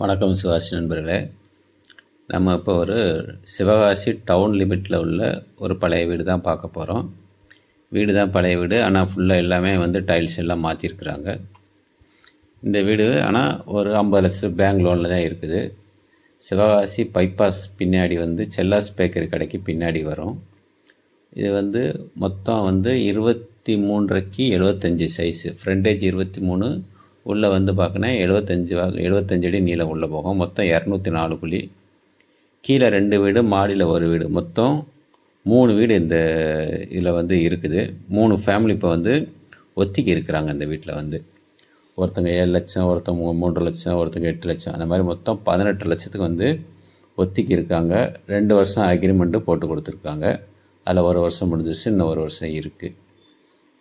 வணக்கம் சிவாசி நண்பர்களே. நம்ம இப்போ ஒரு சிவகாசி டவுன் லிமிட்டில் உள்ள ஒரு பழைய வீடு தான் பார்க்க போகிறோம். வீடு தான் பழைய வீடு, ஆனால் ஃபுல்லாக எல்லாமே டைல்ஸ் எல்லாம் மாற்றிருக்குறாங்க. இந்த வீடு ஆனால் ஒரு 50 லட்சம் பேங்க் லோனில் தான் இருக்குது. சிவகாசி பைபாஸ் பின்னாடி செல்லாஸ் பேக்கரி கடைக்கு பின்னாடி வரும். இது மொத்தம் 23 75 சைஸு, ஃப்ரண்டேஜ் 23, உள்ளே பார்க்கணும் 75 அடி நீளம் உள்ளே போகும். மொத்தம் 204 குழி. கீழே 2 வீடு, மாடியில் ஒரு வீடு, மொத்தம் 3 வீடு இந்த இதில் இருக்குது. 3 ஃபேமிலி இப்போ ஒத்திக்கி இருக்கிறாங்க இந்த வீட்டில். ஒருத்தங்க 7 லட்சம், ஒருத்தவங்க 3 லட்சம், ஒருத்தங்க 8 லட்சம், அந்த மாதிரி மொத்தம் 18 லட்சத்துக்கு ஒத்திக்கி இருக்காங்க. 2 வருஷம் அக்ரிமெண்ட்டு போட்டு கொடுத்துருக்காங்க. அதில் 1 வருஷம் முடிஞ்சிச்சு, இன்னும் 1 வருஷம் இருக்குது.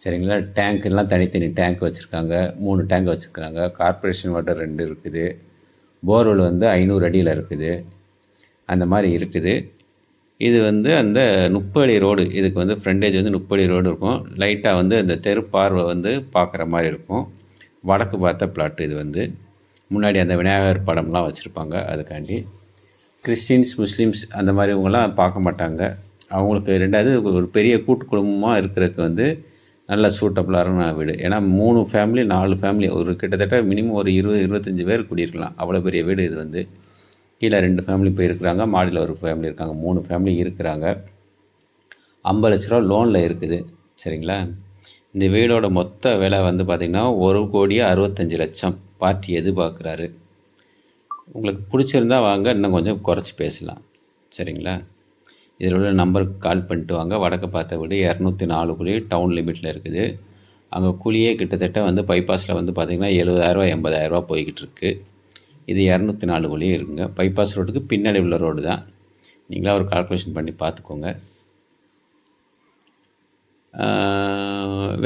சரிங்களா. டேங்க்கெல்லாம் தனித்தனி டேங்க் வச்சுருக்காங்க. 3 டேங்க் வச்சுருக்காங்க. கார்ப்பரேஷன் வாட்டர் 2 இருக்குது. போர்வெல் 500 அடியில் இருக்குது. அந்த மாதிரி இருக்குது. இது அந்த 30 அடி ரோடு. இதுக்கு ஃப்ரண்டேஜ் 30 அடி ரோடு இருக்கும். லைட்டாக அந்த தெரு பார்வை பார்க்குற மாதிரி இருக்கும். வடக்கு பார்த்த பிளாட்டு. இது முன்னாடி அந்த விநாயகர் படம்லாம் வச்சுருப்பாங்க. அதுக்காண்டி கிறிஸ்டின்ஸ், முஸ்லீம்ஸ் அந்த மாதிரி இவங்கெல்லாம் பார்க்க மாட்டாங்க. அவங்களுக்கு 2வது ஒரு பெரிய கூட்டு குடும்பமாக இருக்கிறதுக்கு நல்ல சூட்டபுளான வீடு. ஏன்னா 3 ஃபேமிலி 4 ஃபேமிலி, ஒரு கிட்டத்தட்ட மினிமம் ஒரு 20-25 பேர் குடியிருக்கலாம். அவ்வளோ பெரிய வீடு இது. கீழே 2 ஃபேமிலி போய் இருக்கிறாங்க, மாடியில் ஒரு ஃபேமிலி இருக்காங்க. 3 ஃபேமிலி இருக்கிறாங்க. 50 லட்ச ரூபா லோனில் இருக்குது. சரிங்களா. இந்த வீடோட மொத்த விலை பார்த்திங்கன்னா 1,65,00,000 பார்ட்டி எதிர்பார்க்குறாரு. உங்களுக்கு பிடிச்சிருந்தா வாங்க, இன்னும் கொஞ்சம் குறைச்சி பேசலாம். சரிங்களா. இதில் உள்ள நம்பருக்கு கால் பண்ணிட்டு வாங்க. வடக்கு பார்த்த வீடு 204 குழி, டவுன் லிமிட்டில் இருக்குது. அங்கே குழியே கிட்டத்தட்ட பைபாஸில் பார்த்திங்கன்னா 70,000 80,000 போய்கிட்டு இருக்குது. இது 204 குழி இருக்குங்க. பைபாஸ் ரோட்டுக்கு பின்னாடி உள்ள ரோடு தான். நீங்களா ஒரு கால்குலேஷன் பண்ணி பார்த்துக்கோங்க.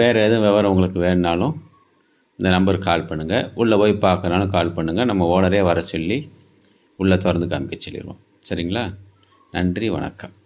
வேறு எதுவும் விவரம் உங்களுக்கு வேணுனாலும் இந்த நம்பருக்கு கால் பண்ணுங்கள். உள்ளே போய் பார்க்கறனாலும் கால் பண்ணுங்கள். நம்ம ஓனரே வர சொல்லி உள்ளே திறந்து காமிக்க சொல்லிடுவோம். சரிங்களா. நன்றி, வணக்கம்.